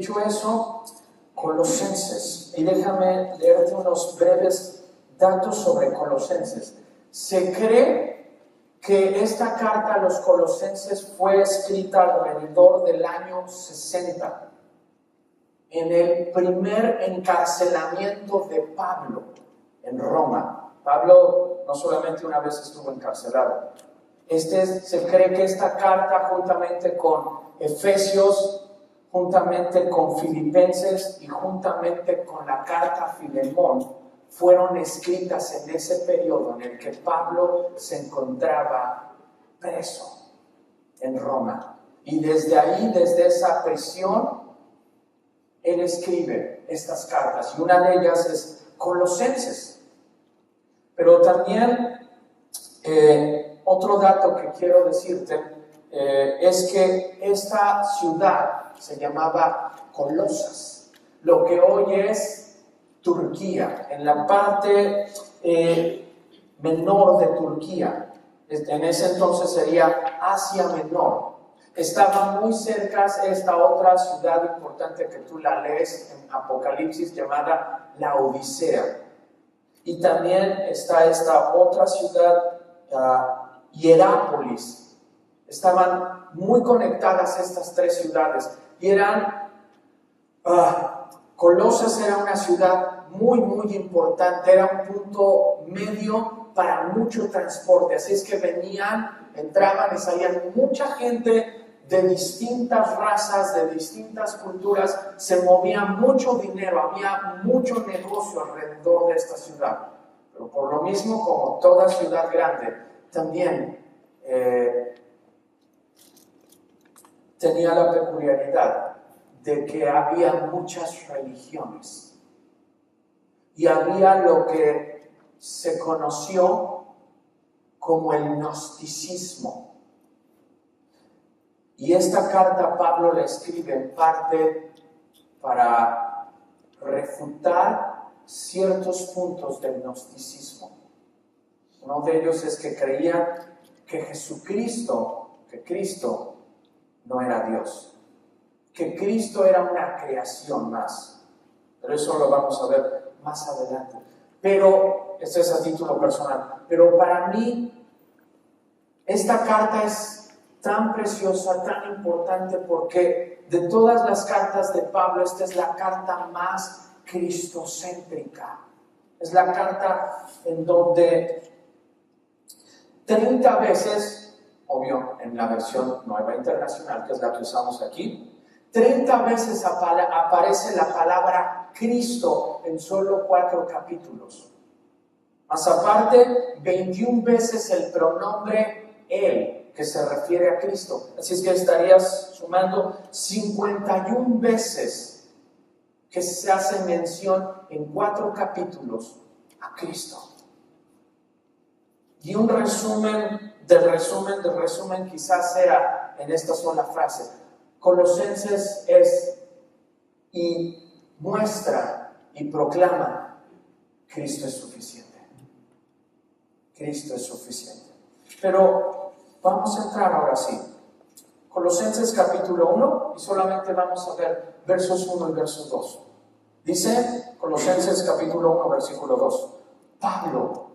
dicho eso, Colosenses, y déjame leerte unos breves datos sobre Colosenses. Se cree que esta carta a los Colosenses fue escrita alrededor del año 60, en el primer encarcelamiento de Pablo en Roma. Pablo no solamente una vez estuvo encarcelado. Se cree que esta carta, juntamente con Efesios, juntamente con Filipenses y juntamente con la carta a Filemón, fueron escritas en ese periodo en el que Pablo se encontraba preso en Roma. Y desde ahí, desde esa prisión, él escribe estas cartas. Y una de ellas es Colosenses. Pero también otro dato que quiero decirte es que esta ciudad se llamaba Colosas, lo que hoy es Turquía, en la parte menor de Turquía. En ese entonces sería Asia Menor. Estaba muy cerca esta otra ciudad importante que tú la lees en Apocalipsis llamada La Odisea. Y también está esta otra ciudad, Hierápolis. Estaban muy conectadas estas tres ciudades. Y Colosas era una ciudad muy, muy importante. Era un punto medio para mucho transporte. Así es que venían, entraban y salían mucha gente de distintas razas, de distintas culturas. Se movía mucho dinero, había mucho negocio alrededor de esta ciudad. Pero por lo mismo, como toda ciudad grande, también tenía la peculiaridad de que había muchas religiones. Y había lo que se conoció como el gnosticismo. Y esta carta Pablo la escribe en parte para refutar ciertos puntos del gnosticismo. Uno de ellos es que creían que Cristo no era Dios, que Cristo era una creación más. Pero eso lo vamos a ver más adelante. Pero, este es a título personal, pero para mí esta carta es tan preciosa, tan importante, porque de todas las cartas de Pablo, esta es la carta más cristocéntrica. Es la carta en donde 30 veces, obvio, en la versión Nueva Internacional, que es la que usamos aquí, 30 veces aparece la palabra Cristo en solo 4 capítulos. Más aparte, 21 veces el pronombre Él, que se refiere a Cristo. Así es que estarías sumando 51 veces que se hace mención en 4 capítulos a Cristo. Y un resumen del resumen quizás sea en esta sola frase. Colosenses es y muestra y proclama: Cristo es suficiente. Cristo es suficiente. Pero vamos a entrar ahora sí. Colosenses capítulo 1 y solamente vamos a ver versos 1 y verso 2. Dice Colosenses capítulo 1 versículo 2. Pablo,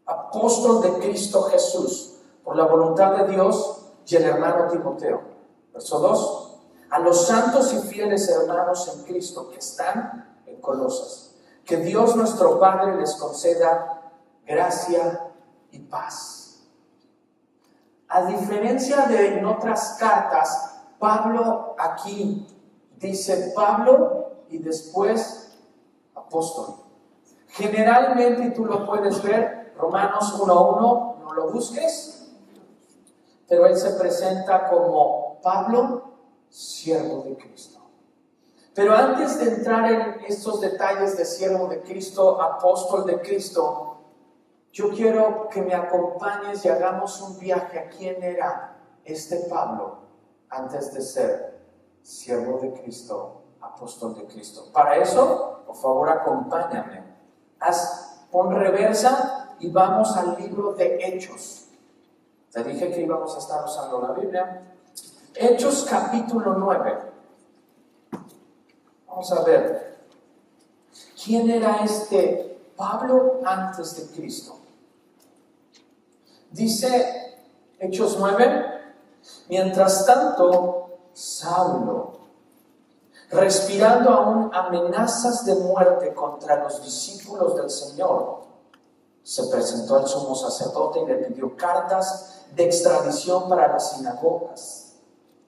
apóstol de Cristo Jesús, por la voluntad de Dios, y el hermano Timoteo. Verso 2. A los santos y fieles hermanos en Cristo que están en Colosas, que Dios nuestro Padre les conceda gracia y paz. A diferencia de en otras cartas, Pablo aquí dice Pablo y después apóstol. Generalmente, y tú lo puedes ver, Romanos 1:1, no lo busques, pero él se presenta como Pablo, siervo de Cristo. Pero antes de entrar en estos detalles de siervo de Cristo, apóstol de Cristo, yo quiero que me acompañes y hagamos un viaje a quién era este Pablo antes de ser siervo de Cristo, apóstol de Cristo. Para eso, por favor, acompáñame. Pon reversa y vamos al libro de Hechos. Te dije que íbamos a estar usando la Biblia. Hechos capítulo 9. Vamos a ver. ¿Quién era este Pablo antes de Cristo? Dice Hechos 9, mientras tanto, Saulo, respirando aún amenazas de muerte contra los discípulos del Señor, se presentó al sumo sacerdote y le pidió cartas de extradición para las sinagogas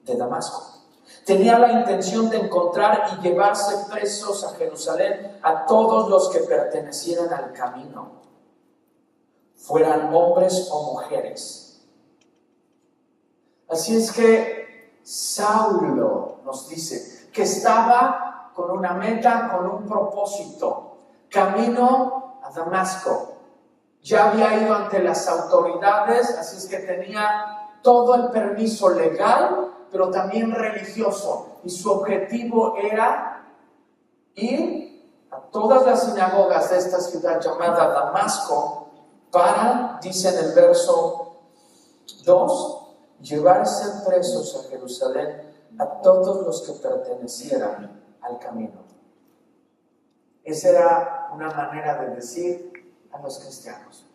de Damasco. Tenía la intención de encontrar y llevarse presos a Jerusalén a todos los que pertenecieran al camino, fueran hombres o mujeres. Así es que Saulo nos dice que estaba con una meta, con un propósito, camino a Damasco. Ya había ido ante las autoridades, así es que tenía todo el permiso legal, pero también religioso. Y su objetivo era ir a todas las sinagogas de esta ciudad llamada Damasco para, dice en el verso 2, llevarse presos a Jerusalén a todos los que pertenecieran al camino. Esa era una manera de decir a los cristianos,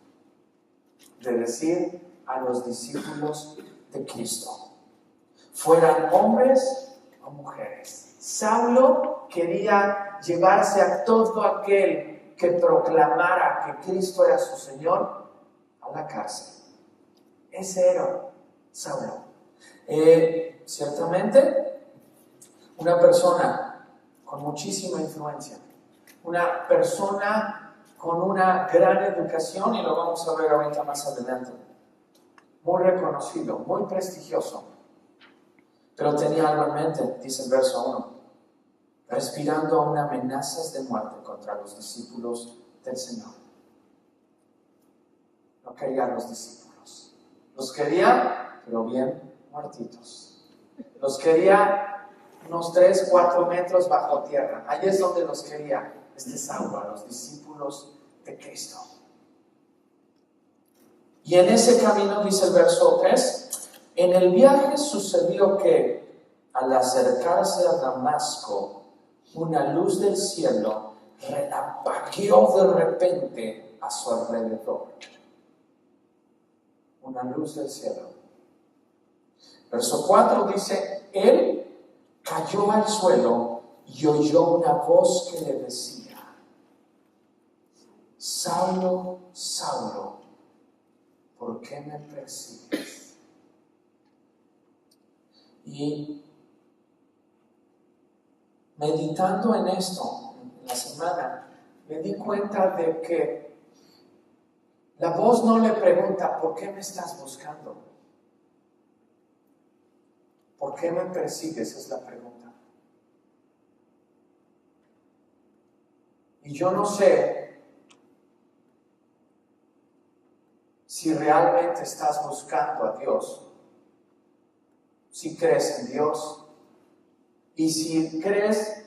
de decir a los discípulos de Cristo, fueran hombres o mujeres. Saulo quería llevarse a todo aquel que proclamara que Cristo era su Señor a la cárcel. Ese era Saulo. Ciertamente, una persona con muchísima influencia, una persona con una gran educación, y lo vamos a ver ahorita más adelante, muy reconocido, muy prestigioso, pero tenía algo en mente, dice el verso 1, respirando aún amenazas de muerte contra los discípulos del Señor. No quería a los discípulos, los quería, pero bien muertitos. Los quería unos 3, 4 metros bajo tierra. Allí es donde los quería Saulo, a los discípulos de Cristo. Y en ese camino, dice el verso 3, en el viaje sucedió que al acercarse a Damasco, una luz del cielo relampagueó de repente a su alrededor. Una luz del cielo. Verso 4 dice, él cayó al suelo y oyó una voz que le decía, Saulo, Saulo, ¿por qué me persigues? Y meditando en esto, en la semana, me di cuenta de que la voz no le pregunta, ¿por qué me estás buscando? ¿Por qué me persigues? Es la pregunta. Y yo no sé si realmente estás buscando a Dios, si crees en Dios, y si crees,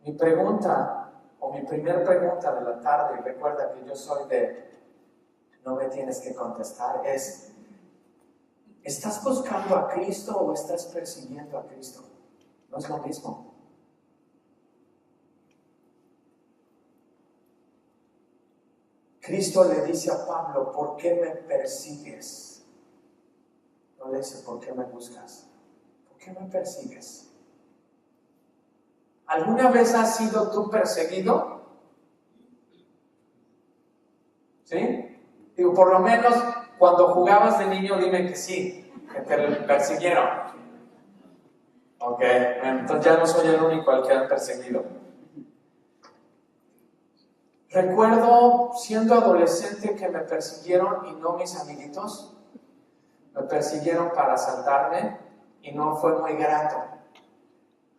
mi pregunta, o mi primer pregunta de la tarde, y recuerda que yo soy de, no me tienes que contestar, es, ¿estás buscando a Cristo o estás persiguiendo a Cristo? No es lo mismo. Cristo le dice a Pablo, ¿por qué me persigues? No le dice, ¿por qué me buscas? ¿Por qué me persigues? ¿Alguna vez has sido tú perseguido? ¿Sí? Digo, por lo menos cuando jugabas de niño, dime que sí, que te persiguieron. Ok, bueno, entonces ya no soy el único al que han perseguido. Recuerdo siendo adolescente que me persiguieron y no mis amiguitos. Me persiguieron para asaltarme y no fue muy grato.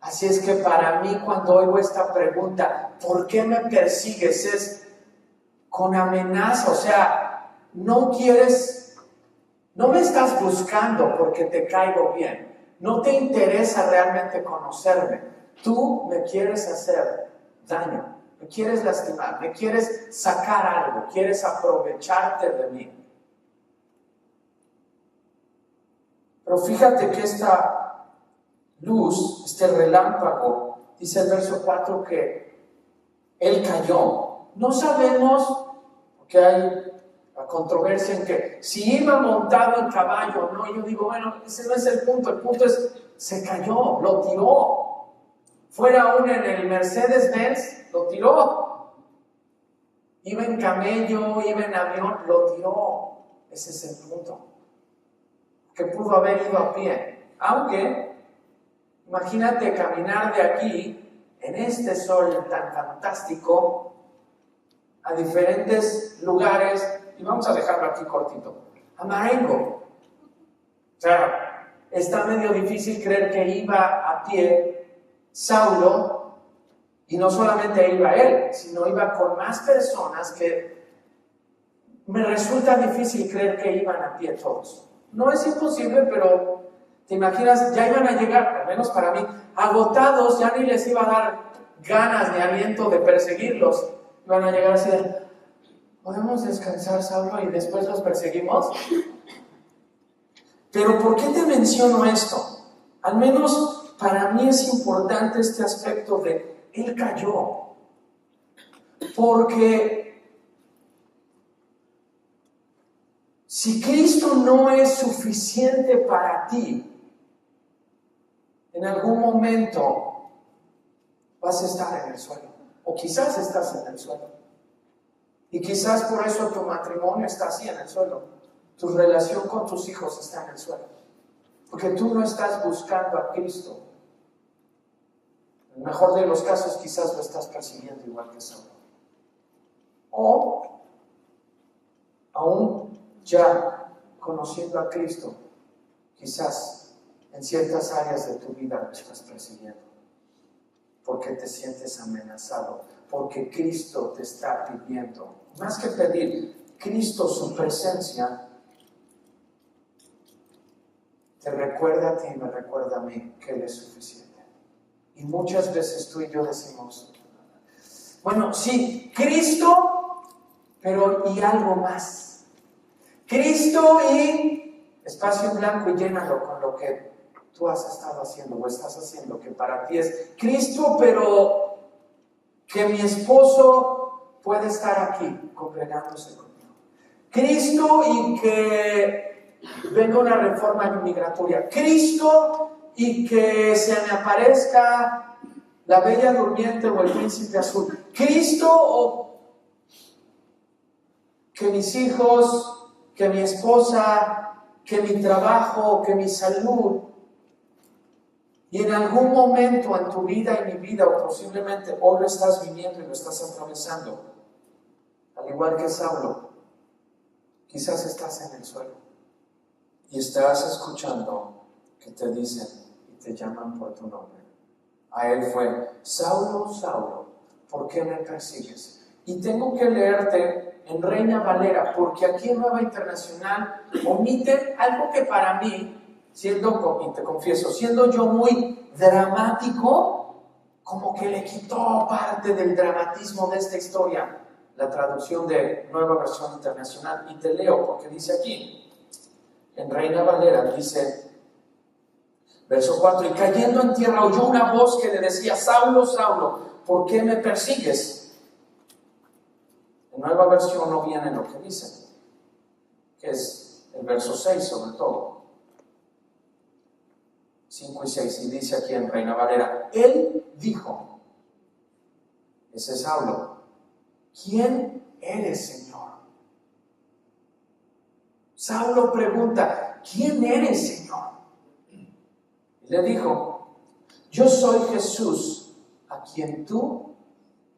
Así es que para mí cuando oigo esta pregunta, ¿por qué me persigues? Es con amenaza, o sea, no me estás buscando porque te caigo bien. No te interesa realmente conocerme. Tú me quieres hacer daño. Me quieres lastimar, me quieres sacar algo, quieres aprovecharte de mí. Pero fíjate que esta luz, este relámpago, dice el verso 4 que él cayó. No sabemos, porque hay la controversia en que si iba montado en caballo o no. Yo digo, bueno, ese no es el punto es, se cayó, lo tiró. Fuera aún en el Mercedes-Benz, lo tiró. Iba en camello, iba en avión, lo tiró. Ese es el punto. Que pudo haber ido a pie. Aunque, imagínate caminar de aquí, en este sol tan fantástico, a diferentes lugares, y vamos a dejarlo aquí cortito, a Marengo. O sea, está medio difícil creer que iba a pie Saulo, y no solamente iba él, sino iba con más personas que me resulta difícil creer que iban a pie todos. No es imposible, pero te imaginas, ya iban a llegar, al menos para mí, agotados, ya ni les iba a dar ganas ni aliento de perseguirlos. Iban a llegar así de, ¿podemos descansar, Saulo, y después los perseguimos? Pero ¿por qué te menciono esto? Al menos para mí es importante este aspecto de él cayó. Porque si Cristo no es suficiente para ti, en algún momento vas a estar en el suelo. O quizás estás en el suelo. Y quizás por eso tu matrimonio está así en el suelo. Tu relación con tus hijos está en el suelo. Porque tú no estás buscando a Cristo. En el mejor de los casos quizás lo estás persiguiendo igual que Saulo. O, aún ya conociendo a Cristo, quizás en ciertas áreas de tu vida lo estás persiguiendo. Porque te sientes amenazado. Porque Cristo te está pidiendo. Más que pedir, Cristo, su presencia, te recuerda a ti y me recuerda a mí que Él es suficiente. Y muchas veces tú y yo decimos, bueno, sí, Cristo, pero y algo más. Cristo y espacio en blanco y llénalo con lo que tú has estado haciendo o estás haciendo, que para ti es Cristo, pero que mi esposo puede estar aquí congregándose conmigo. Cristo y que venga una reforma migratoria. Cristo y que se me aparezca la bella durmiente o el príncipe azul. Cristo o que mis hijos, que mi esposa, que mi trabajo, que mi salud. Y en algún momento en tu vida y mi vida, o posiblemente hoy lo estás viviendo y lo estás atravesando, al igual que Saulo, quizás estás en el suelo y estás escuchando que te dicen y te llaman por tu nombre. A él fue, Saulo, Saulo, ¿por qué me persigues? Y tengo que leerte en Reina Valera, porque aquí en Nueva Internacional omite algo que para mí, y te confieso, siendo yo muy dramático, como que le quitó parte del dramatismo de esta historia, la traducción de Nueva Versión Internacional, y te leo porque dice aquí, en Reina Valera, dice, verso 4, y cayendo en tierra oyó una voz que le decía, Saulo, Saulo, ¿por qué me persigues? En Nueva Versión no viene lo que dice, que es el verso 6 sobre todo. 5 y 6, y dice aquí en Reina Valera, él dijo, ese es Saulo, ¿quién eres, Señor? Saulo pregunta, ¿quién eres, Señor? Y le dijo, yo soy Jesús, a quien tú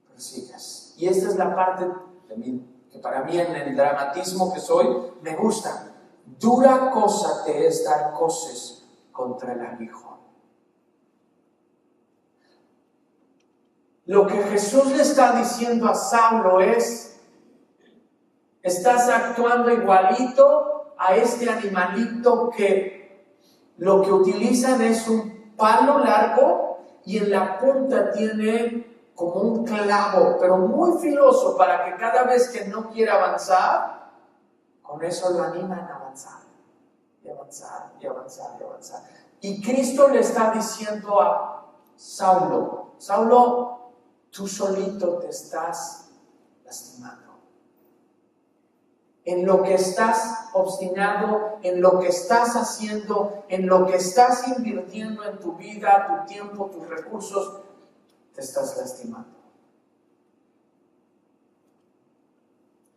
persigues. Y esta es la parte de mí, que para mí en el dramatismo que soy, me gusta. Dura cosa te es dar coces contra el aguijón. Lo que Jesús le está diciendo a Saulo es, estás actuando igualito a este animalito que lo que utilizan es un palo largo y en la punta tiene como un clavo, pero muy filoso, para que cada vez que no quiera avanzar, con eso lo animan a avanzar. Y avanzar, y avanzar, y avanzar. Y Cristo le está diciendo a Saulo, Saulo, tú solito te estás lastimando. En lo que estás obstinado, en lo que estás haciendo, en lo que estás invirtiendo en tu vida, tu tiempo, tus recursos, te estás lastimando.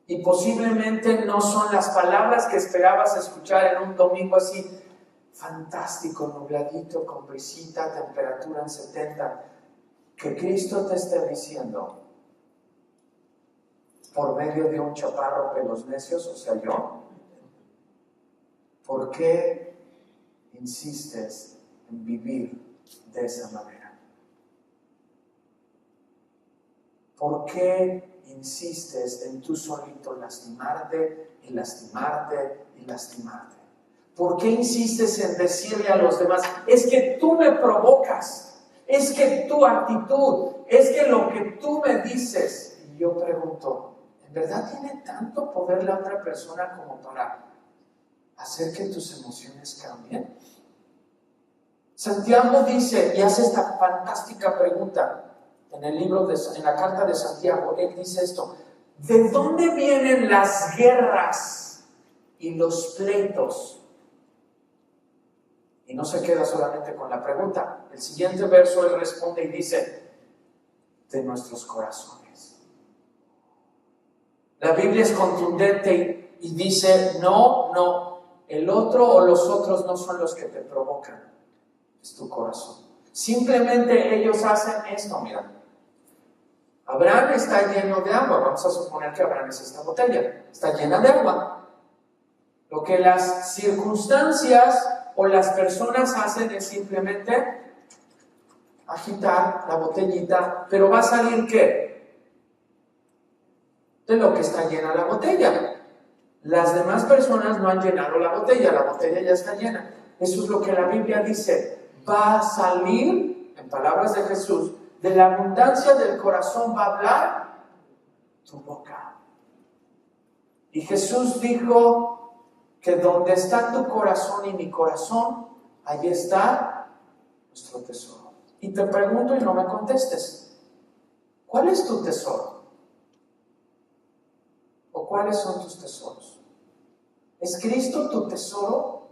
Y posiblemente no son las palabras que esperabas escuchar en un domingo así fantástico, nubladito, con brisita, temperatura en 70, que Cristo te esté diciendo por medio de un chaparro pelos necios, o sea, yo. ¿Por qué insistes en vivir de esa manera? ¿Por qué insistes en tú solito lastimarte y lastimarte y lastimarte? ¿Por qué insistes en decirle a los demás, es que tú me provocas, es que tu actitud, es que lo que tú me dices? Y yo pregunto, ¿en verdad tiene tanto poder la otra persona como para hacer que tus emociones cambien? Santiago dice, y hace esta fantástica pregunta en el libro, en la carta de Santiago, él dice esto: ¿de dónde vienen las guerras y los pleitos? Y no se queda solamente con la pregunta. El siguiente verso él responde y dice, de nuestros corazones. La Biblia es contundente y dice, no, el otro o los otros no son los que te provocan, es tu corazón. Simplemente ellos hacen esto, mira. Abraham está lleno de agua, vamos a suponer que Abraham es esta botella, está llena de agua. Lo que las circunstancias o las personas hacen es simplemente agitar la botellita, pero va a salir ¿qué? De lo que está llena la botella. Las demás personas no han llenado la botella ya está llena. Eso es lo que la Biblia dice, va a salir, en palabras de Jesús, de la abundancia del corazón va a hablar tu boca. Y Jesús dijo que donde está tu corazón y mi corazón, allí está nuestro tesoro. Y te pregunto y no me contestes, ¿cuál es tu tesoro? ¿O cuáles son tus tesoros? ¿Es Cristo tu tesoro?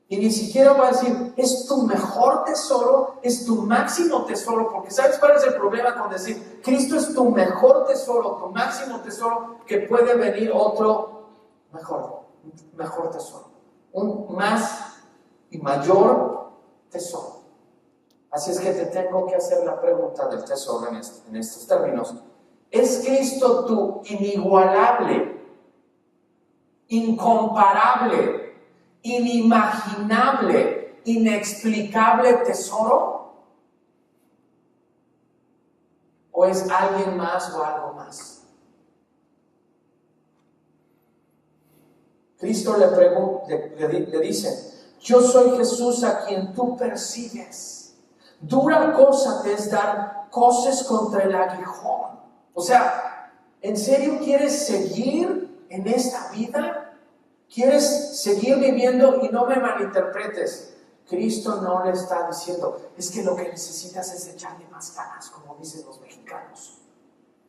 Y ni siquiera va a decir, es tu mejor tesoro, es tu máximo tesoro, porque ¿sabes cuál es el problema con decir, Cristo es tu mejor tesoro, tu máximo tesoro, que puede venir otro mejor tesoro, un más y mayor tesoro? Así es que te tengo que hacer la pregunta del tesoro en estos términos. ¿Es Cristo tu inigualable, incomparable, inimaginable, inexplicable tesoro? ¿O es alguien más o algo más? Cristo le dice, yo soy Jesús a quien tú persigues. Dura cosa te es dar coces contra el aguijón. O sea, ¿en serio quieres seguir en esta vida? ¿Quieres seguir viviendo? Y no me malinterpretes, Cristo no le está diciendo, es que lo que necesitas es echarle más ganas, como dicen los mexicanos.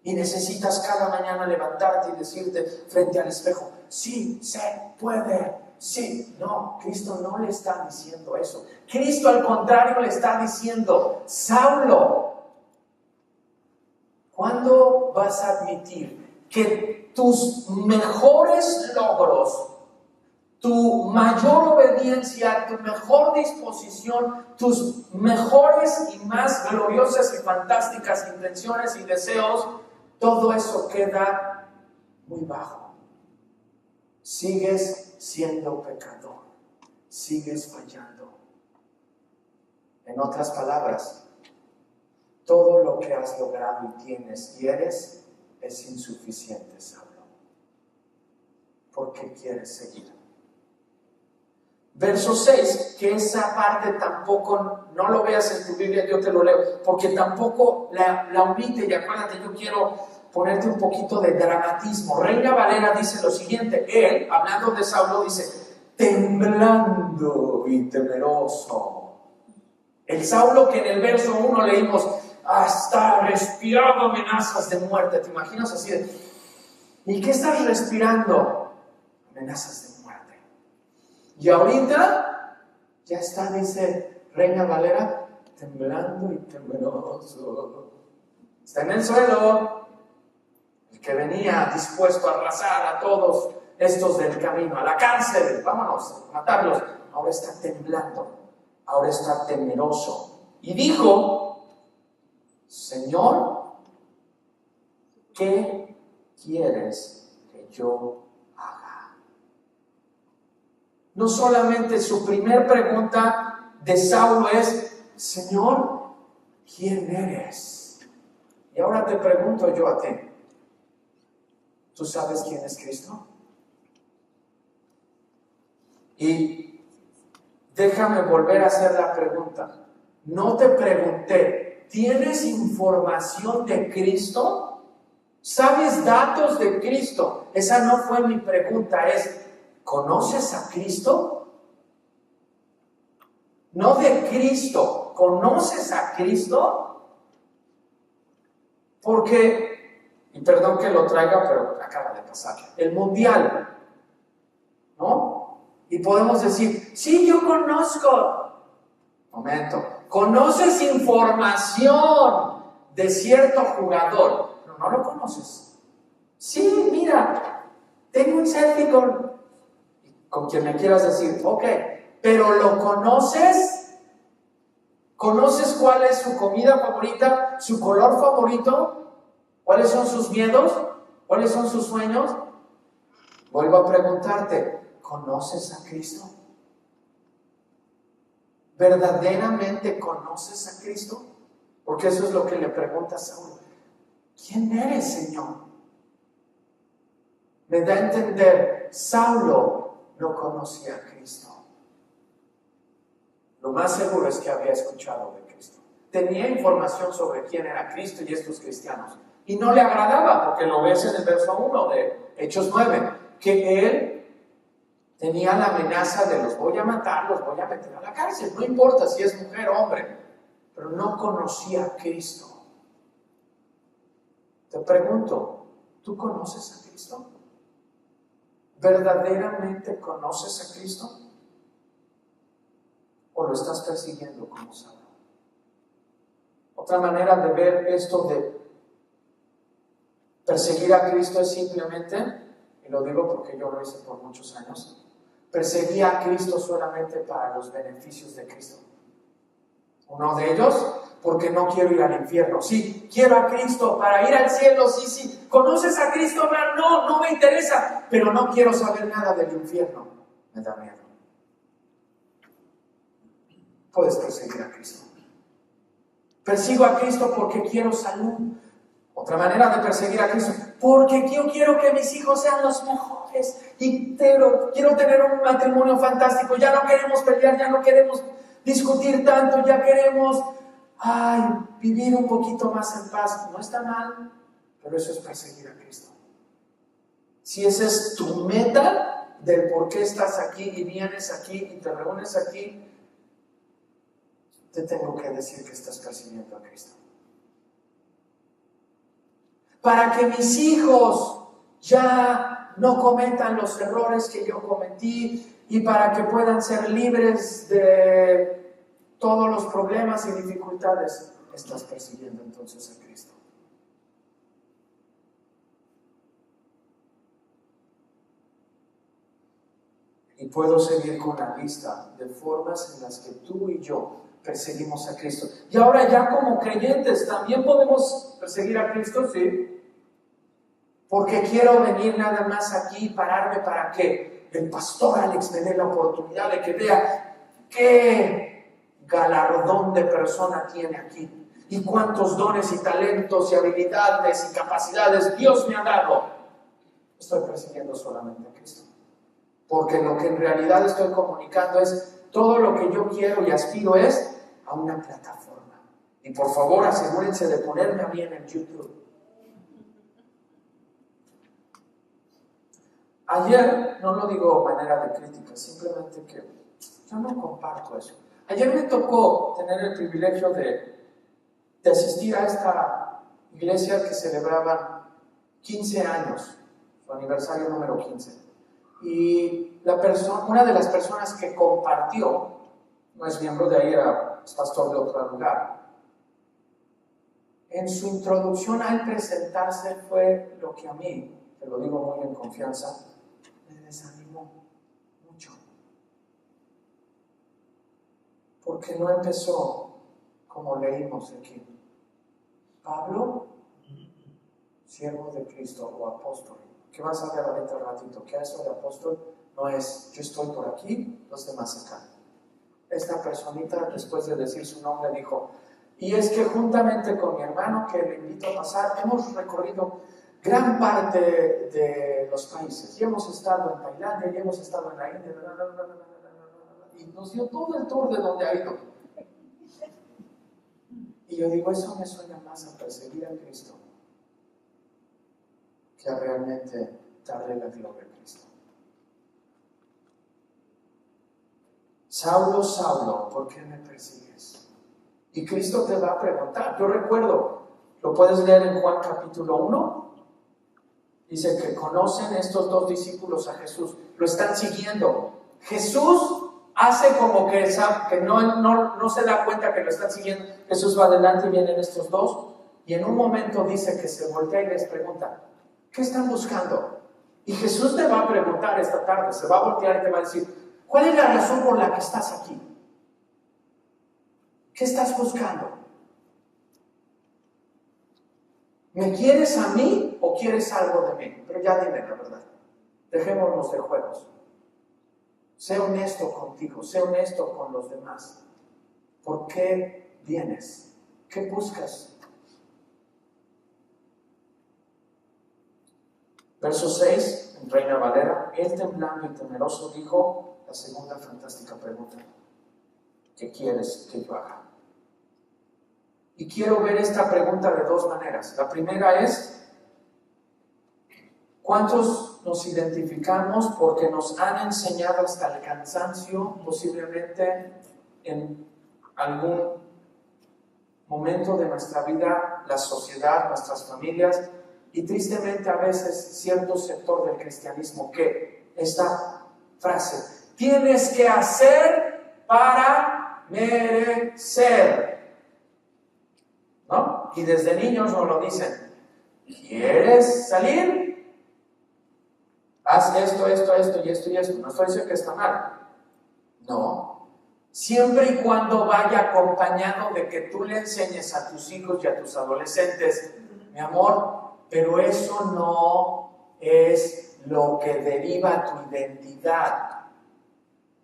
Y necesitas cada mañana levantarte y decirte frente al espejo, sí, se puede. Sí, no, Cristo no le está diciendo eso. Cristo al contrario le está diciendo, Saulo, ¿cuándo vas a admitir que tus mejores logros, tu mayor obediencia, tu mejor disposición, tus mejores y más gloriosas y fantásticas intenciones y deseos, todo eso queda muy bajo? Sigues siendo pecador, sigues fallando. En otras palabras, todo lo que has logrado y tienes y eres es insuficiente, Saulo. ¿Por qué quieres seguir? Verso 6, que esa parte tampoco, no lo veas en tu Biblia, yo te lo leo, porque tampoco la omite, y acuérdate, yo quiero ponerte un poquito de dramatismo. Reina Valera dice lo siguiente, él, hablando de Saulo, dice, temblando y temeroso, El Saulo que en el verso 1 leímos, hasta respiraba amenazas de muerte. ¿Te imaginas así de, ¿y qué estás respirando? Amenazas de muerte. Y ahorita ya está, dice Reina Valera, temblando y temeroso. Está en el suelo. El que venía dispuesto a arrasar a todos estos del camino, a la cárcel, vámonos, a matarlos. Ahora está temblando, ahora está temeroso. Y dijo, Señor, ¿qué quieres que yo haga? No solamente su primer pregunta de Saulo es, Señor, ¿quién eres? Y ahora te pregunto yo a ti, ¿tú sabes quién es Cristo? Y déjame volver a hacer la pregunta. No te pregunté, ¿tienes información de Cristo? ¿Sabes datos de Cristo? Esa no fue mi pregunta, es, ¿conoces a Cristo? No de Cristo, ¿conoces a Cristo? Porque, y perdón que lo traiga, pero acaba de pasar, el mundial, ¿no? Y podemos decir, sí, yo conozco. Momento, ¿conoces información de cierto jugador? Pero no lo conoces. Sí, mira, tengo un selfie con quien me quieras decir, ok, pero ¿lo conoces? ¿Conoces cuál es su comida favorita, su color favorito? ¿Cuáles son sus miedos? ¿Cuáles son sus sueños? Vuelvo a preguntarte, ¿conoces a Cristo? ¿Verdaderamente conoces a Cristo? Porque eso es lo que le pregunta a Saulo. ¿Quién eres, Señor? Me da a entender, Saulo no conocía a Cristo. Lo más seguro es que había escuchado de Cristo. Tenía información sobre quién era Cristo y estos cristianos. Y no le agradaba, porque lo ves en el verso 1 de Hechos 9, que él tenía la amenaza de los voy a matar, los voy a meter a la cárcel. No importa si es mujer o hombre, pero no conocía a Cristo. Te pregunto, ¿tú conoces a Cristo? ¿Verdaderamente conoces a Cristo? ¿O lo estás persiguiendo como Saulo? Otra manera de ver esto de perseguir a Cristo es simplemente, y lo digo porque yo lo hice por muchos años, perseguía a Cristo solamente para los beneficios de Cristo. Uno de ellos, porque no quiero ir al infierno. Sí, quiero a Cristo para ir al cielo. Sí. ¿Conoces a Cristo? No me interesa. Pero no quiero saber nada del infierno. Me da miedo. Puedes perseguir a Cristo. Persigo a Cristo porque quiero salud. Otra manera de perseguir a Cristo, porque yo quiero que mis hijos sean los mejores y quiero tener un matrimonio fantástico. Ya no queremos pelear, ya no queremos discutir tanto, ya queremos vivir un poquito más en paz. No está mal, pero eso es perseguir a Cristo. Si esa es tu meta del por qué estás aquí y vienes aquí y te reúnes aquí, te tengo que decir que estás persiguiendo a Cristo. Para que mis hijos ya no cometan los errores que yo cometí y para que puedan ser libres de todos los problemas y dificultades, estás persiguiendo entonces a Cristo. Y puedo seguir con la lista de formas en las que tú y yo perseguimos a Cristo. Y ahora ya como creyentes también podemos perseguir a Cristo, sí. Porque quiero venir nada más aquí y pararme para que el pastor Alex me dé la oportunidad de que vea qué galardón de persona tiene aquí y cuántos dones y talentos y habilidades y capacidades Dios me ha dado. Estoy persiguiendo solamente a Cristo. Porque lo que en realidad estoy comunicando es todo lo que yo quiero y aspiro es a una plataforma. Y por favor asegúrense de ponerme bien en YouTube. Ayer, no lo digo de manera de crítica, simplemente que yo no comparto eso. Ayer me tocó tener el privilegio de asistir a esta iglesia que celebraban 15 años, su aniversario número 15. Y una de las personas que compartió, no es miembro de ahí, es pastor de otro lugar, en su introducción al presentarse fue lo que a mí, te lo digo muy en confianza, me desanimó mucho. Porque no empezó como leímos aquí. Pablo, siervo de Cristo o apóstol. ¿Qué vas a ver ahorita un ratito? ¿Qué es eso de apóstol? No es yo estoy por aquí, los demás acá. Esta personita, después de decir su nombre, dijo: y es que juntamente con mi hermano, que le invito a pasar, hemos recorrido gran parte de los países. Y hemos estado en Tailandia, y hemos estado en la India, y nos dio todo el tour de donde ha ido. Y yo digo, eso me suena más a perseguir a Cristo que a realmente darle la gloria a Cristo. Saulo, Saulo, ¿por qué me persigues? Y Cristo te va a preguntar. Yo recuerdo, lo puedes leer en Juan capítulo 1. Dice que conocen estos dos discípulos a Jesús, lo están siguiendo. Jesús hace como que no se da cuenta que lo están siguiendo. Jesús va adelante y vienen estos dos. Y en un momento dice que se voltea y les pregunta: ¿qué están buscando? Y Jesús te va a preguntar esta tarde, se va a voltear y te va a decir: ¿cuál es la razón por la que estás aquí? ¿Qué estás buscando? ¿Me quieres a mí o quieres algo de mí? Pero ya dime la verdad. Dejémonos de juegos. Sé honesto contigo, sé honesto con los demás. ¿Por qué vienes? ¿Qué buscas? Verso 6, en Reina Valera: él temblando y temeroso dijo la segunda fantástica pregunta: ¿qué quieres que yo haga? Y quiero ver esta pregunta de dos maneras. La primera es: ¿cuántos nos identificamos porque nos han enseñado hasta el cansancio, posiblemente en algún momento de nuestra vida, la sociedad, nuestras familias, y tristemente a veces cierto sector del cristianismo, que esta frase: tienes que hacer para merecer, ¿no? Y desde niños nos lo dicen: ¿quieres salir? Haz esto y esto y esto. No estoy diciendo que está mal. No. Siempre y cuando vaya acompañado de que tú le enseñes a tus hijos y a tus adolescentes: mi amor, pero eso no es lo que deriva tu identidad.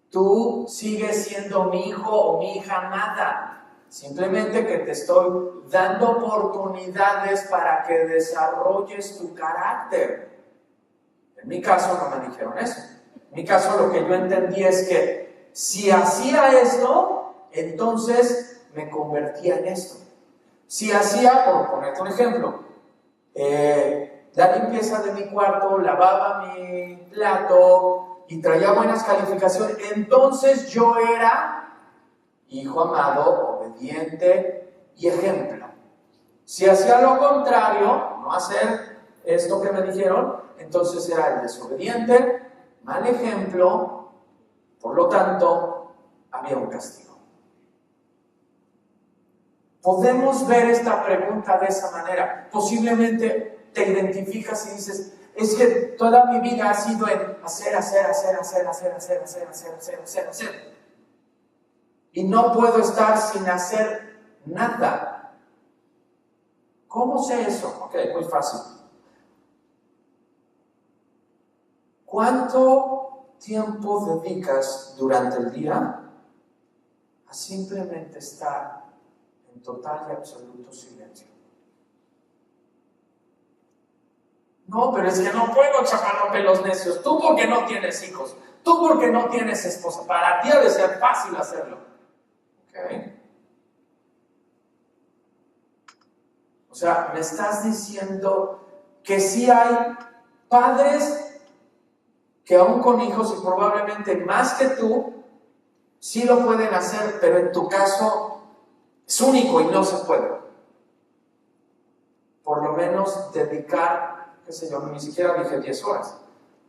Tú sigues siendo mi hijo o mi hija amada. Simplemente que te estoy dando oportunidades para que desarrolles tu carácter. En mi caso no me dijeron eso. En mi caso lo que yo entendí es que si hacía esto, entonces me convertía en esto. Si hacía, por ponerte un ejemplo, la limpieza de mi cuarto, lavaba mi plato y traía buenas calificaciones, entonces yo era hijo amado, obediente y ejemplo. Si hacía lo contrario, no hacer esto que me dijeron, entonces era el desobediente, mal ejemplo, por lo tanto, había un castigo. Podemos ver esta pregunta de esa manera. Posiblemente te identificas y dices: es que toda mi vida ha sido en hacer. Y no puedo estar sin hacer nada. ¿Cómo sé eso? Ok, muy fácil. ¿Cuánto tiempo dedicas durante el día a simplemente estar en total y absoluto silencio? No, pero es que no puedo, chaparropelos necios. Tú porque no tienes hijos, tú porque no tienes esposa. Para ti ha de ser fácil hacerlo. ¿Ok? O sea, me estás diciendo que sí hay padres que aún con hijos y probablemente más que tú, Sí lo pueden hacer, pero en tu caso es único y no se puede. Por lo menos dedicar, qué sé yo, ni siquiera dije 10 horas,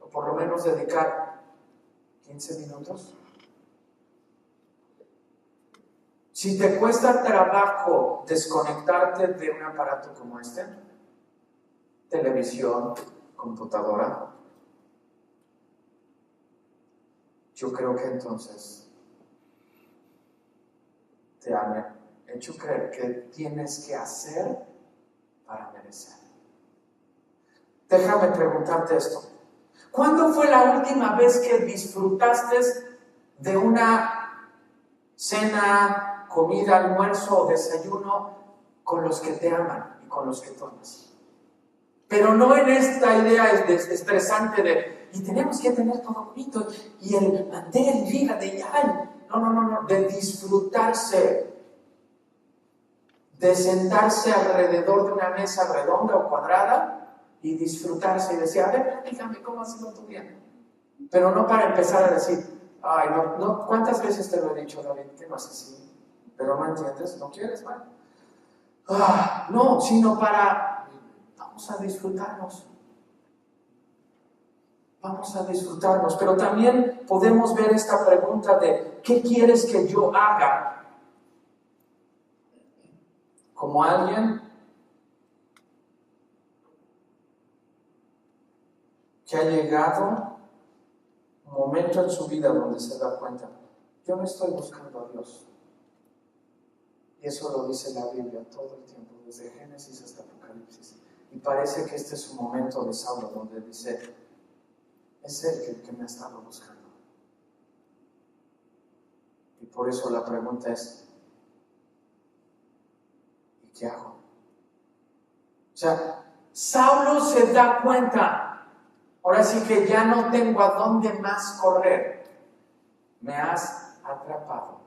o por lo menos dedicar 15 minutos. Si te cuesta trabajo desconectarte de un aparato como este, televisión, computadora, yo creo que entonces te han hecho creer que tienes que hacer para merecer. Déjame preguntarte esto. ¿Cuándo fue la última vez que disfrutaste de una cena, comida, almuerzo o desayuno con los que te aman y con los que tú amas? Pero no en esta idea estresante de, y tenemos que tener todo bonito, y el mantel, y fíjate, y ay, no, de disfrutarse, de sentarse alrededor de una mesa redonda o cuadrada y disfrutarse y decir, a ver, dígame cómo ha sido tu día. Pero no para empezar a decir, ay, no, ¿cuántas veces te lo he dicho, David? Que no es así, pero no entiendes, no quieres, ¿vale? No, sino para, vamos a disfrutarnos. Vamos a disfrutarnos, pero también podemos ver esta pregunta de, ¿qué quieres que yo haga? Como alguien que ha llegado un momento en su vida donde se da cuenta, yo no estoy buscando a Dios. Y eso lo dice la Biblia todo el tiempo, desde Génesis hasta Apocalipsis. Y parece que este es un momento de Saulo donde dice, es Él que me ha estado buscando. Y por eso la pregunta es, ¿y qué hago? O sea, Saulo se da cuenta, ahora sí que ya no tengo a dónde más correr. Me has atrapado.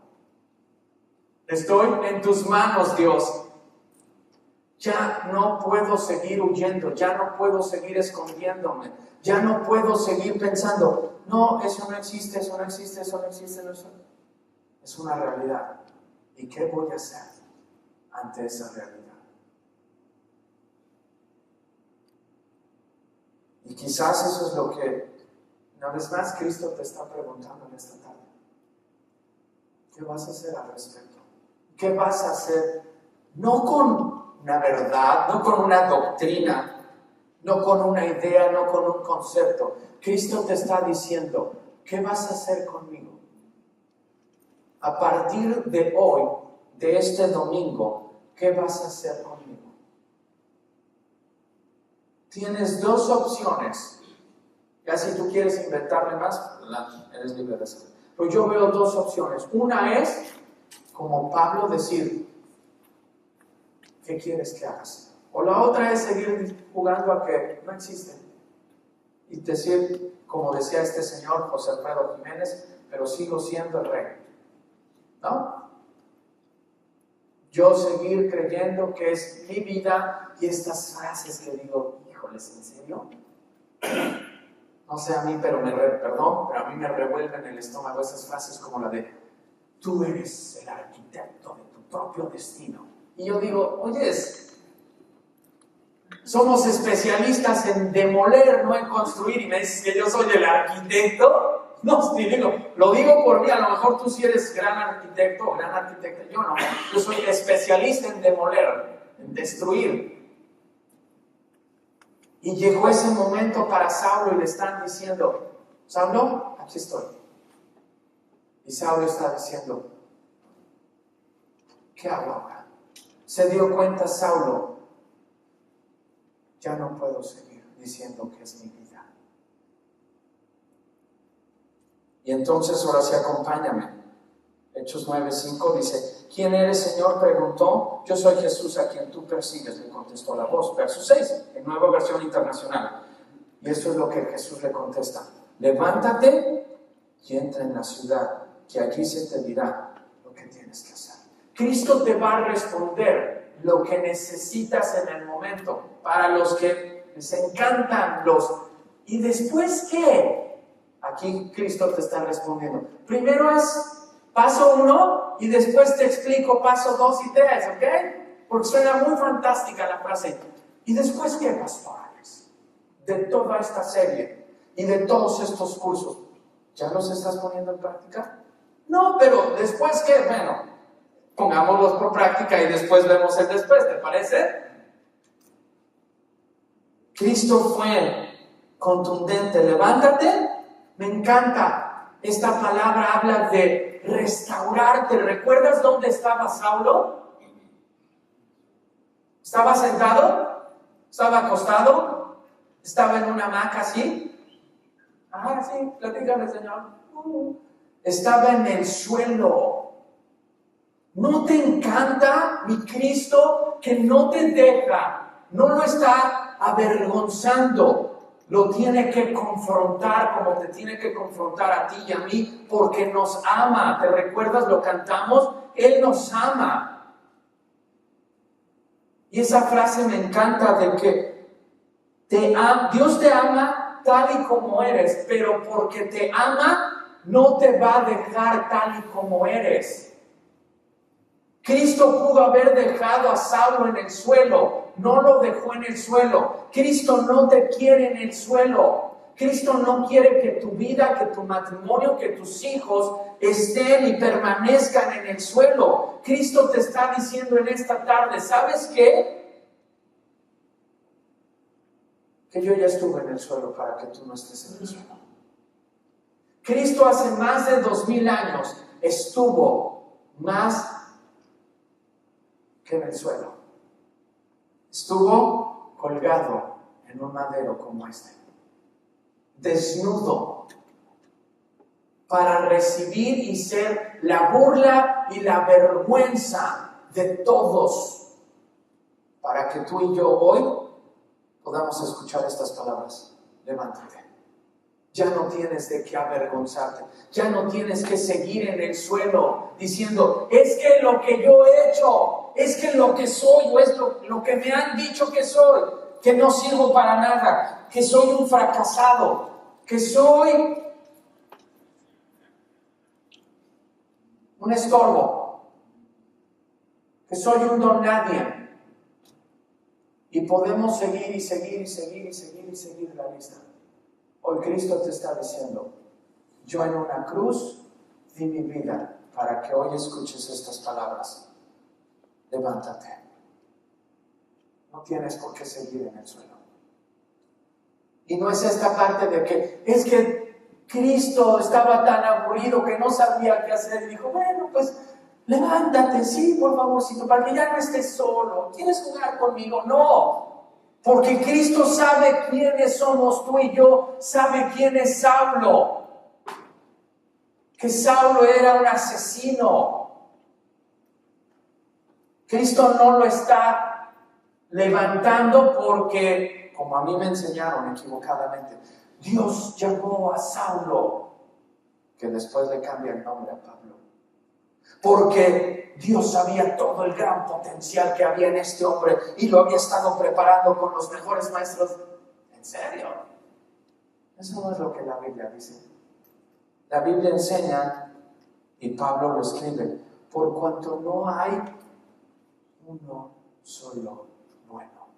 Estoy en tus manos, Dios. Ya no puedo seguir huyendo, ya no puedo seguir escondiéndome, ya no puedo seguir pensando, no, eso no existe, eso no existe, eso no existe, no existe. Es una realidad. ¿Y qué voy a hacer ante esa realidad? Y quizás eso es lo que, una vez más, Cristo te está preguntando en esta tarde. ¿Qué vas a hacer al respecto? ¿Qué vas a hacer? No con una verdad, no con una doctrina, no con una idea, no con un concepto. Cristo te está diciendo, ¿qué vas a hacer conmigo? A partir de hoy, de este domingo, ¿qué vas a hacer conmigo? Tienes dos opciones. Ya si tú quieres inventarle más, eres libre de hacerlo. Pero yo veo dos opciones. Una es, como Pablo, decir, ¿qué quieres que hagas? O la otra es seguir jugando a que no existe. Y decir, como decía este señor José Alfredo Jiménez, pero sigo siendo el rey. ¿No? Yo seguir creyendo que es mi vida y estas frases que digo, híjoles, ¿en serio? No sé a mí, pero pero a mí me revuelven el estómago esas frases como la de, tú eres el arquitecto de tu propio destino. Y yo digo, oyes, somos especialistas en demoler, no en construir, y me dices que yo soy el arquitecto. No, lo digo por mí, a lo mejor tú sí eres gran arquitecto o gran arquitecta, yo no. Yo soy especialista en demoler, en destruir. Y llegó ese momento para Saulo y le están diciendo, Saulo, aquí estoy. Y Saulo está diciendo, ¿qué hago ahora? Se dio cuenta Saulo, ya no puedo seguir diciendo que es mi vida. Y entonces ahora sí acompáñame. Hechos 9:5 dice, ¿quién eres, Señor? Preguntó. Yo soy Jesús a quien tú persigues, le contestó la voz. Verso 6, en Nueva Versión Internacional. Y esto es lo que Jesús le contesta. Levántate y entra en la ciudad, que allí se te dirá lo que tienes que hacer. Cristo te va a responder lo que necesitas en el momento. Para los que les encantan ¿y después qué? Aquí Cristo te está respondiendo. Primero es Paso 1 y después te explico paso 2 y 3, ¿ok? Porque suena muy fantástica la frase. ¿Y después qué, pastor Alex? De toda esta serie y de todos estos cursos, ¿ya los estás poniendo en práctica? No, pero ¿después qué? Bueno, pongámoslos por práctica y después vemos el después, ¿te parece? Cristo fue contundente. Levántate. Me encanta. Esta palabra habla de restaurarte. ¿Recuerdas dónde estaba Saulo? ¿Estaba sentado? ¿Estaba acostado? ¿Estaba en una hamaca así? Ah, sí, platícame, Señor. Estaba en el suelo. ¿No te encanta mi Cristo que no te deja? No lo está avergonzando. Lo tiene que confrontar como te tiene que confrontar a ti y a mí, porque nos ama. ¿Te recuerdas? Lo cantamos. Él nos ama. Y esa frase me encanta de que Dios te ama tal y como eres, pero porque te ama, no te va a dejar tal y como eres. Cristo pudo haber dejado a Saulo en el suelo, no lo dejó en el suelo. Cristo no te quiere en el suelo. Cristo no quiere que tu vida, que tu matrimonio, que tus hijos estén y permanezcan en el suelo. Cristo te está diciendo en esta tarde, ¿sabes qué? Que yo ya estuve en el suelo para que tú no estés en el suelo. Cristo hace más de 2000 años estuvo más que en el suelo. Estuvo colgado en un madero como este, desnudo, para recibir y ser la burla y la vergüenza de todos, para que tú y yo hoy podamos escuchar estas palabras. Levántate. Ya no tienes de qué avergonzarte. Ya no tienes que seguir en el suelo diciendo, es que lo que yo he hecho, es que lo que soy, o es lo que me han dicho que soy, que no sirvo para nada, que soy un fracasado, que soy un estorbo, que soy un don nadie. Y podemos seguir y seguir y seguir y seguir y seguir la lista. Hoy Cristo te está diciendo, yo en una cruz di mi vida para que hoy escuches estas palabras. Levántate. No tienes por qué seguir en el suelo. Y no es esta parte de que es que Cristo estaba tan aburrido que no sabía qué hacer y dijo, bueno, pues levántate, sí, por favorcito, para que ya no estés solo. ¿Quieres jugar conmigo? No. Porque Cristo sabe quiénes somos tú y yo, sabe quién es Saulo. Que Saulo era un asesino. Cristo no lo está levantando porque, como a mí me enseñaron equivocadamente, Dios llamó a Saulo, que después le cambia el nombre a Pablo. Porque Dios sabía todo el gran potencial que había en este hombre y lo había estado preparando con los mejores maestros. ¿En serio? Eso no es lo que la Biblia dice. La Biblia enseña, y Pablo lo escribe, por cuanto no hay uno solo bueno.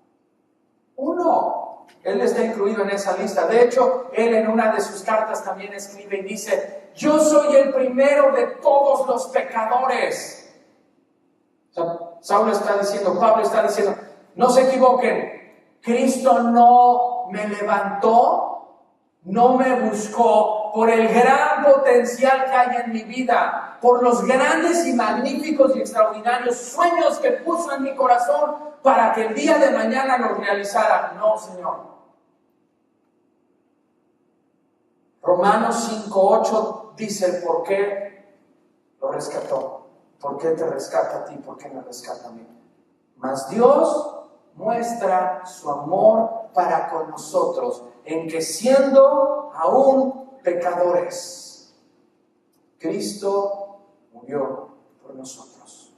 Uno. Él está incluido en esa lista. De hecho, él en una de sus cartas también escribe y dice, yo soy el primero de todos los pecadores. O sea, Saulo está diciendo, Pablo está diciendo, no se equivoquen, Cristo no me levantó, no me buscó por el gran potencial que hay en mi vida, por los grandes y magníficos y extraordinarios sueños que puso en mi corazón para que el día de mañana los realizara. No, Señor. Romanos 5:8 dice el por qué lo rescató. ¿Por qué te rescata a ti? ¿Por qué me rescata a mí? Mas Dios muestra su amor para con nosotros en que siendo aún pecadores, Cristo murió por nosotros.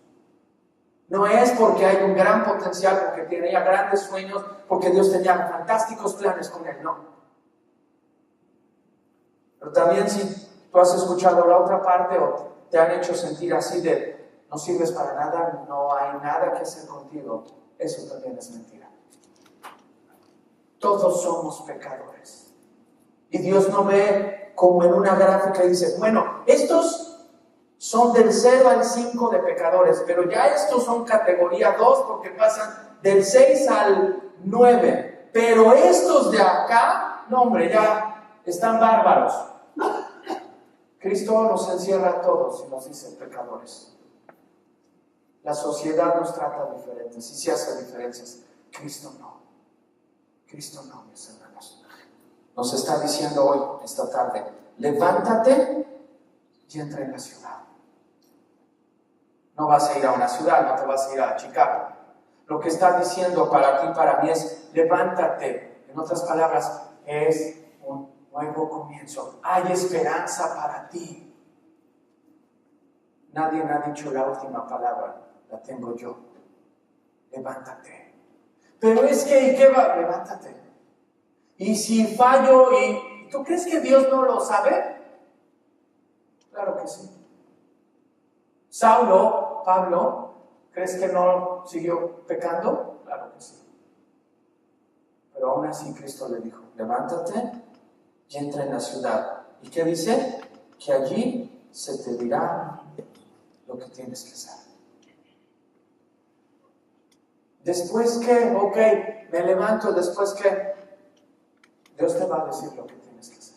No es porque hay un gran potencial, porque tenía grandes sueños, porque Dios tenía fantásticos planes con él, no. Pero también si tú has escuchado la otra parte o te han hecho sentir así de no sirves para nada, no hay nada que hacer contigo, eso también es mentira. Todos somos pecadores. Y Dios no ve como en una gráfica y dice, bueno, estos son del 0 al 5 de pecadores, pero ya estos son categoría 2 porque pasan del 6 al 9. Pero estos de acá, no hombre, ya están bárbaros. Cristo nos encierra a todos y nos dice pecadores. La sociedad nos trata diferentes y se hace diferencias. Cristo no. Cristo no, mis hermanos. Nos está diciendo hoy, esta tarde, levántate y entra en la ciudad. No vas a ir a una ciudad, no te vas a ir a Chicago. Lo que está diciendo para ti, para mí es levántate. En otras palabras, es un nuevo comienzo. Hay esperanza para ti. Nadie me ha dicho la última palabra, la tengo yo. Levántate. Pero es que, ¿y qué va? Levántate. Y si fallo, ¿y tú crees que Dios no lo sabe? Claro que sí. Pablo, ¿crees que no siguió pecando? Claro que sí. Pero aún así Cristo le dijo, levántate y entra en la ciudad. ¿Y qué dice? Que allí se te dirá lo que tienes que hacer. Después que, ok, me levanto, después que Dios te va a decir lo que tienes que hacer.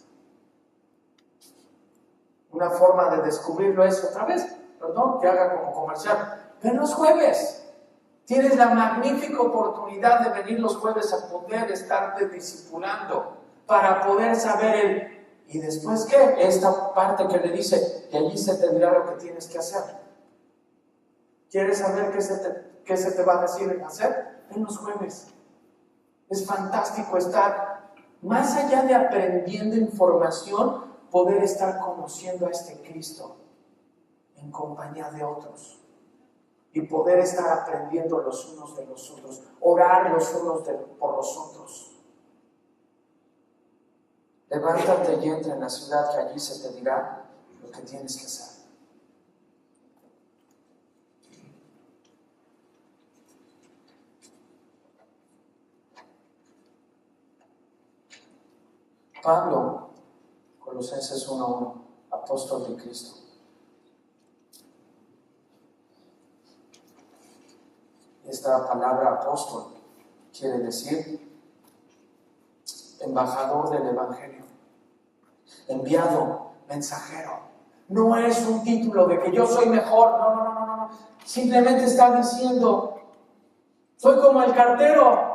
Una forma de descubrirlo es otra vez, perdón, que haga como comercial. Ven los jueves. Tienes la magnífica oportunidad de venir los jueves a poder estarte discipulando para poder saber ¿y después qué? Esta parte que le dice, que allí se te dirá lo que tienes que hacer. ¿Quieres saber qué se te va a decir hacer? Ven los jueves. Es fantástico estar, más allá de aprendiendo información, poder estar conociendo a este Cristo en compañía de otros. Y poder estar aprendiendo los unos de los otros, orar los unos por los otros. Levántate y entra en la ciudad, que allí se te dirá lo que tienes que hacer. Pablo, Colosenses 1:1, apóstol de Cristo. Esta palabra apóstol quiere decir embajador del Evangelio, enviado, mensajero. No es un título de que yo soy mejor, no. Simplemente está diciendo, soy como el cartero.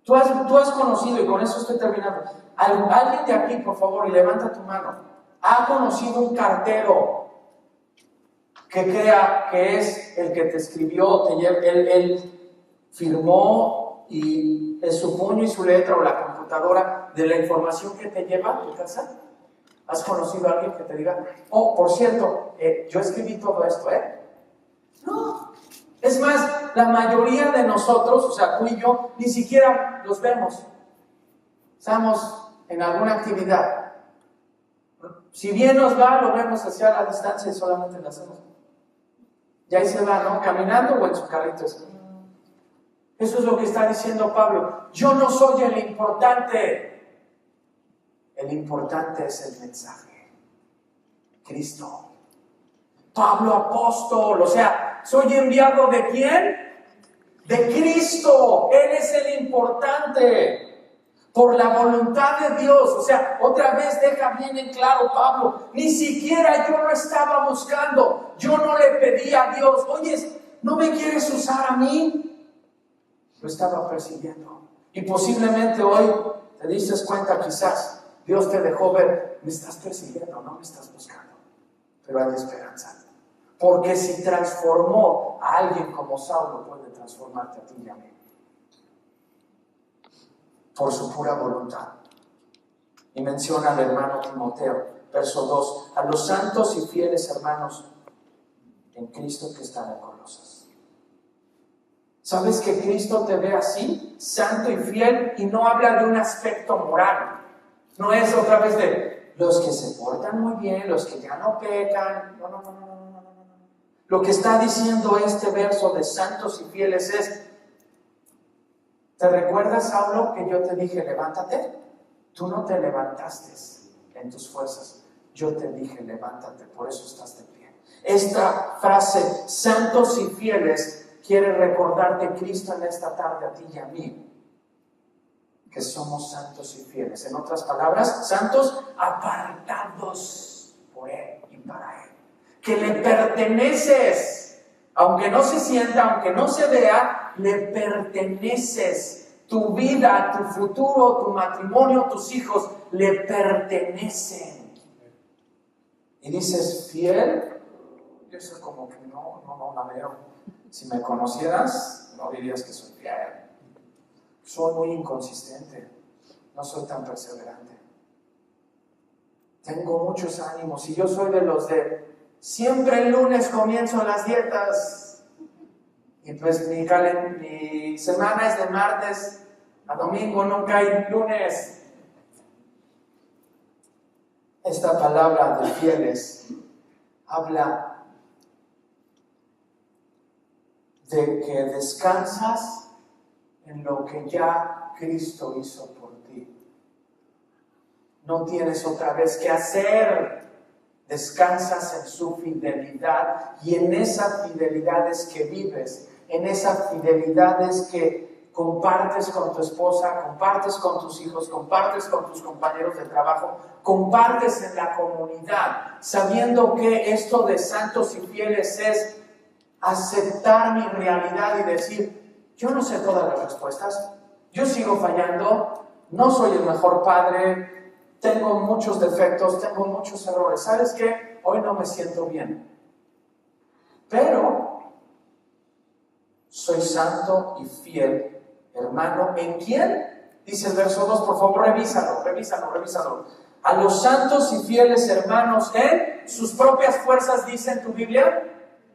Tú has conocido, y con eso estoy terminando, alguien de aquí, por favor, y levanta tu mano, ha conocido un cartero que crea que es el que te escribió, él firmó y es su puño y su letra o la computadora de la información que te lleva a tu casa. ¿Has conocido a alguien que te diga, oh, por cierto, yo escribí todo esto, No. Es más, la mayoría de nosotros, o sea, tú y yo, ni siquiera los vemos. Estamos en alguna actividad. Si bien nos va, lo vemos hacia la distancia y solamente lo hacemos. Y ahí se va, ¿no? Caminando o en su carrito. Eso es lo que está diciendo Pablo. Yo no soy el importante. El importante es el mensaje. Cristo. Pablo apóstol, o sea, ¿soy enviado de quién? De Cristo. Él es el importante. Por la voluntad de Dios. O sea, otra vez deja bien en claro Pablo, ni siquiera yo lo estaba buscando. Yo no le pedí a Dios, oye, ¿no me quieres usar a mí? Lo estaba persiguiendo. Y posiblemente hoy te diste cuenta, quizás Dios te dejó ver, me estás persiguiendo, no me estás buscando. Pero hay esperanza. Porque si transformó a alguien como Saulo, puede transformarte a ti y a mí. Por su pura voluntad. Y menciona al hermano Timoteo, verso 2, a los santos y fieles hermanos en Cristo que están en Colosas. ¿Sabes que Cristo te ve así, santo y fiel, y no habla de un aspecto moral? No es otra vez de, los que se portan muy bien, los que ya no pecan. No, no, no, no, no, no, no, no. Lo que está diciendo este verso de santos y fieles es, ¿te recuerdas, Saulo, que yo te dije, levántate? Tú no te levantaste en tus fuerzas. Yo te dije, levántate, por eso estás de pie. Esta frase, santos y fieles, quiere recordarte Cristo en esta tarde a ti y a mí, que somos santos y fieles. En otras palabras, santos apartados por Él y para Él. Que le perteneces, aunque no se sienta, aunque no se vea, le perteneces. Tu vida, tu futuro, tu matrimonio, tus hijos, le pertenecen. Y dices, ¿fiel? Yo soy como que no la veo. Si me conocieras, no dirías que soy fiel. Soy muy inconsistente. No soy tan perseverante. Tengo muchos ánimos. Y yo soy de los de siempre el lunes comienzo las dietas. Y pues mi semana es de martes a domingo, nunca hay lunes. Esta palabra de fieles habla de que descansas en lo que ya Cristo hizo por ti. No tienes otra vez que hacer. Descansas en su fidelidad y en esa fidelidad es que vives. En esa fidelidad es que compartes con tu esposa, compartes con tus hijos, compartes con tus compañeros de trabajo, compartes en la comunidad, sabiendo que esto de santos y fieles es aceptar mi realidad y decir, yo no sé todas las respuestas, yo sigo fallando, no soy el mejor padre, tengo muchos defectos, tengo muchos errores. ¿Sabes qué? Hoy no me siento bien. Pero soy santo y fiel, hermano. ¿En quién? Dice el verso 2, por favor, revísalo. A los santos y fieles hermanos en sus propias fuerzas, dice en tu Biblia,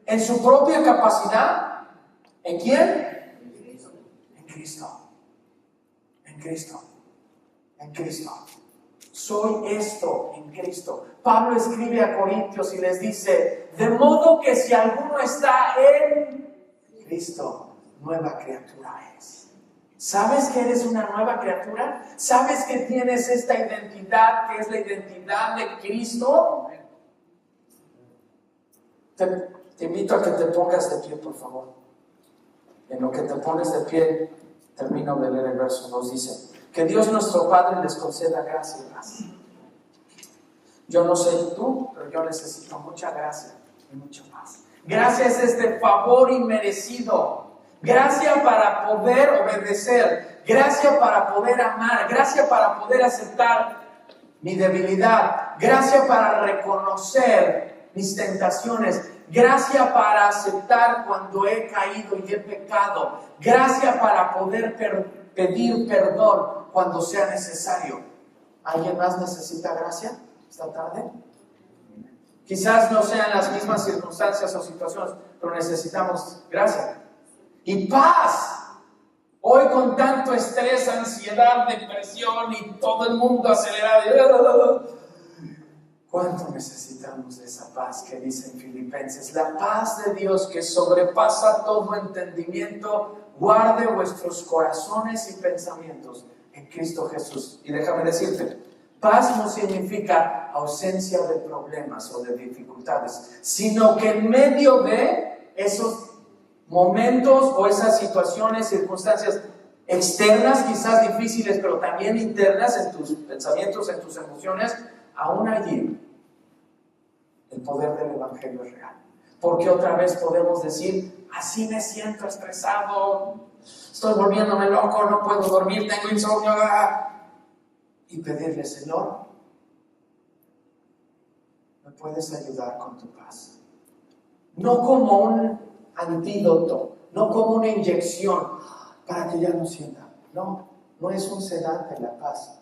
en su propia capacidad. ¿En quién? En Cristo. En Cristo. En Cristo. Soy esto en Cristo. Pablo escribe a Corintios y les dice, de modo que si alguno está en Cristo, nueva criatura es. ¿Sabes que eres una nueva criatura? ¿Sabes que tienes esta identidad que es la identidad de Cristo? Te invito a que te pongas de pie, por favor. En lo que te pones de pie, termino de leer el verso 2, dice, que Dios nuestro Padre les conceda gracia y paz. Yo no sé tú, pero yo necesito mucha gracia y mucha paz. Gracia es este favor inmerecido. Gracia para poder obedecer. Gracia para poder amar. Gracia para poder aceptar mi debilidad. Gracia para reconocer mis tentaciones. Gracia para aceptar cuando he caído y he pecado. Gracia para poder pedir perdón cuando sea necesario. ¿Alguien más necesita gracia esta tarde? Quizás no sean las mismas circunstancias o situaciones, pero necesitamos gracia. Y paz. Hoy con tanto estrés, ansiedad, depresión y todo el mundo acelerado. ¿Cuánto necesitamos de esa paz que dice en Filipenses? La paz de Dios que sobrepasa todo entendimiento, guarde vuestros corazones y pensamientos en Cristo Jesús. Y déjame decirte, paz no significa ausencia de problemas o de dificultades, sino que en medio de esos momentos o esas situaciones, circunstancias externas, quizás difíciles, pero también internas en tus pensamientos, en tus emociones, aún allí el poder del Evangelio es real. Porque otra vez podemos decir, así me siento estresado, estoy volviéndome loco, no puedo dormir, tengo insomnio, y pedirle, Señor, ¿me puedes ayudar con tu paz? No como un antídoto, no como una inyección para que ya no sienta. No, no es un sedante la paz.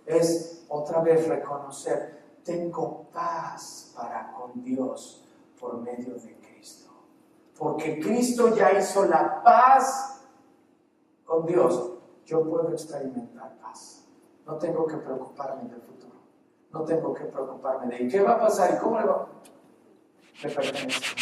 Es otra vez reconocer, tengo paz para con Dios por medio de Cristo. Porque Cristo ya hizo la paz con Dios. Yo puedo experimentar paz. No tengo que preocuparme del futuro. no tengo que preocuparme de él. ¿Qué va a pasar y cómo le va? Le pertenece.